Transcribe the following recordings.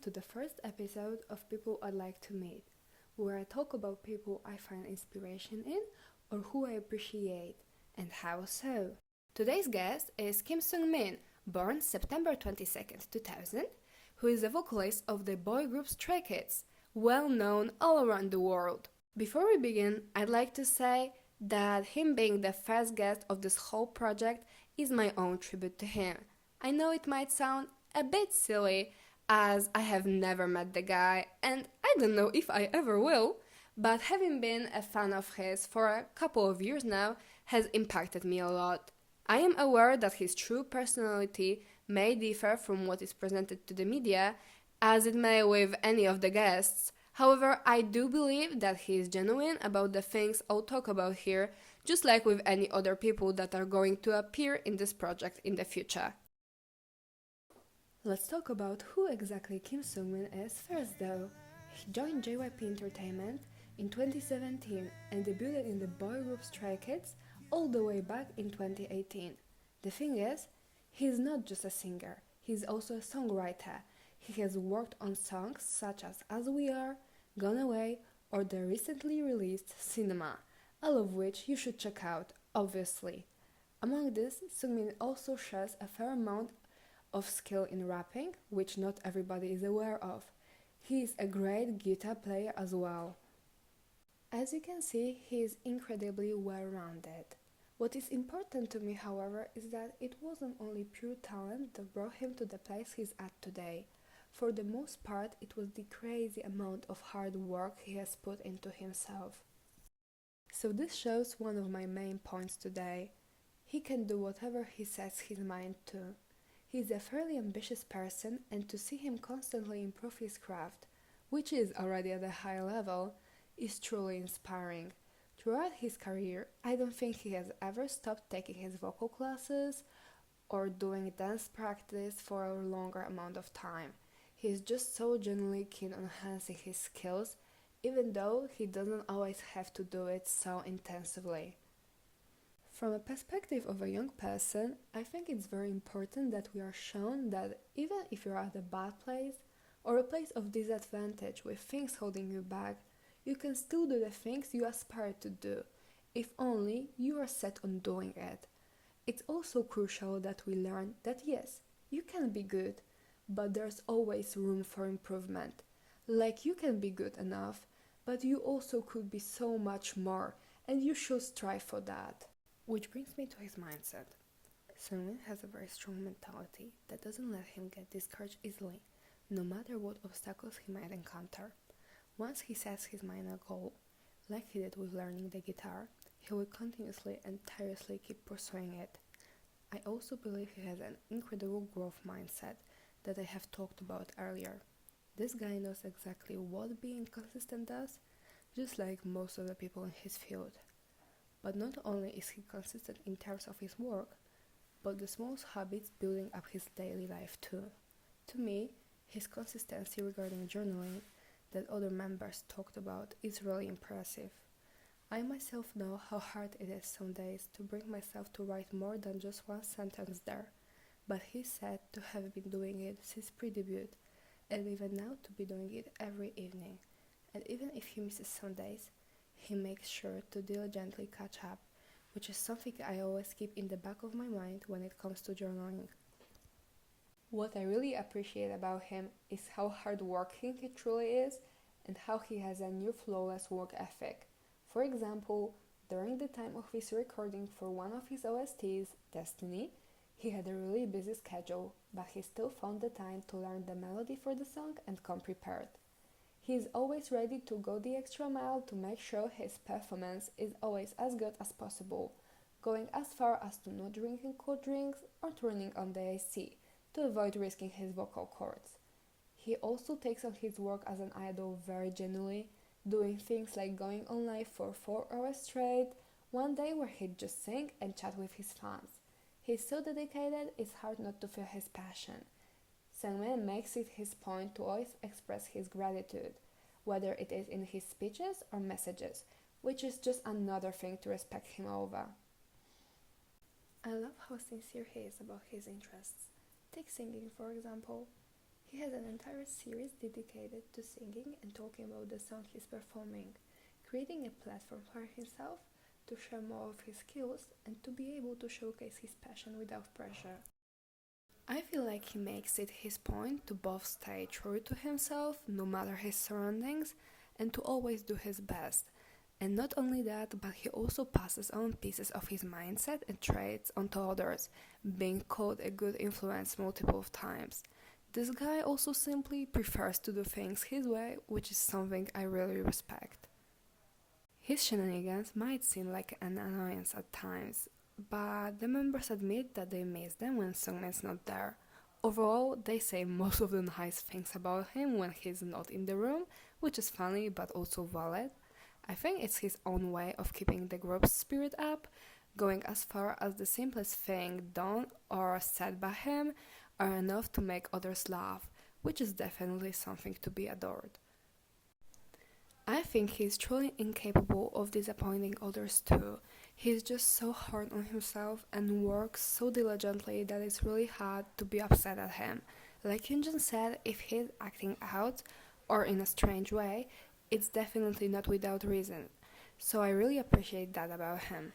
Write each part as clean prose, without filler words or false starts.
to the first episode of People I'd Like to Meet, where I talk about people I find inspiration in or who I appreciate, and how so. Today's guest is Seungmin, born September 22nd, 2000, who is the vocalist of the boy group Stray Kids, well known all around the world. Before we begin, I'd like to say that him being the first guest of this whole project is my own tribute to him. I know it might sound a bit silly, as I have never met the guy, and I don't know if I ever will, but having been a fan of his for a couple of years now has impacted me a lot. I am aware that his true personality may differ from what is presented to the media, as it may with any of the guests. However, I do believe that he is genuine about the things I'll talk about here, just like with any other people that are going to appear in this project in the future. Let's talk about who exactly Seungmin is first though. He joined JYP Entertainment in 2017 and debuted in the boy group Stray Kids all the way back in 2018. The thing is, he's not just a singer, he's also a songwriter. He has worked on songs such as We Are, Gone Away, or the recently released Cinema, all of which you should check out, obviously. Among this, Seungmin also shares a fair amount of skill in rapping, which not everybody is aware of. He is a great guitar player as well. As you can see, he is incredibly well-rounded. What is important to me, however, is that it wasn't only pure talent that brought him to the place he's at today. For the most part, it was the crazy amount of hard work he has put into himself. So this shows one of my main points today. He can do whatever he sets his mind to. He's a fairly ambitious person, and to see him constantly improve his craft, which is already at a high level, is truly inspiring. Throughout his career, I don't think he has ever stopped taking his vocal classes or doing dance practice for a longer amount of time. He is just so genuinely keen on enhancing his skills, even though he doesn't always have to do it so intensively. From a perspective of a young person, I think it's very important that we are shown that even if you're at a bad place or a place of disadvantage with things holding you back, you can still do the things you aspire to do, if only you are set on doing it. It's also crucial that we learn that yes, you can be good, but there's always room for improvement. Like you can be good enough, but you also could be so much more, and you should strive for that. Which brings me to his mindset. Seungmin has a very strong mentality that doesn't let him get discouraged easily, no matter what obstacles he might encounter. Once he sets his mind a goal, like he did with learning the guitar, he will continuously and tirelessly keep pursuing it. I also believe he has an incredible growth mindset that I have talked about earlier. This guy knows exactly what being consistent does, just like most of the people in his field. But not only is he consistent in terms of his work, but the small habits building up his daily life too. To me, his consistency regarding journaling that other members talked about is really impressive. I myself know how hard it is some days to bring myself to write more than just one sentence there, but he said to have been doing it since pre-debut, and even now to be doing it every evening. And even if he misses some days, he makes sure to diligently catch up, which is something I always keep in the back of my mind when it comes to journaling. What I really appreciate about him is how hardworking he truly is and how he has a near flawless work ethic. For example, during the time of his recording for one of his OSTs, Destiny, he had a really busy schedule, but he still found the time to learn the melody for the song and come prepared. He is always ready to go the extra mile to make sure his performance is always as good as possible, going as far as to not drinking cold drinks or turning on the AC to avoid risking his vocal cords. He also takes on his work as an idol very genuinely, doing things like going on live for 4 hours straight, one day where he'd just sing and chat with his fans. He's so dedicated, it's hard not to feel his passion. Seungmin makes it his point to always express his gratitude, whether it is in his speeches or messages, which is just another thing to respect him over. I love how sincere he is about his interests. Take singing, for example. He has an entire series dedicated to singing and talking about the song he's performing, creating a platform for himself to share more of his skills and to be able to showcase his passion without pressure. I feel like he makes it his point to both stay true to himself, no matter his surroundings, and to always do his best. And not only that, but he also passes on pieces of his mindset and traits onto others, being called a good influence multiple times. This guy also simply prefers to do things his way, which is something I really respect. His shenanigans might seem like an annoyance at times, but the members admit that they miss them when Seungmin's not there. Overall, they say most of the nice things about him when he's not in the room, which is funny but also valid. I think it's his own way of keeping the group's spirit up, going as far as the simplest thing done or said by him are enough to make others laugh, which is definitely something to be adored. I think he's truly incapable of disappointing others too. He's just so hard on himself and works so diligently that it's really hard to be upset at him. Like Hyunjin said, if he's acting out or in a strange way, it's definitely not without reason. So I really appreciate that about him.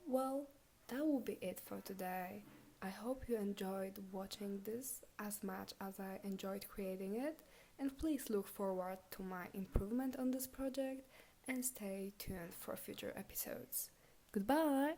Well, that will be it for today. I hope you enjoyed watching this as much as I enjoyed creating it, and please look forward to my improvement on this project and stay tuned for future episodes. Goodbye!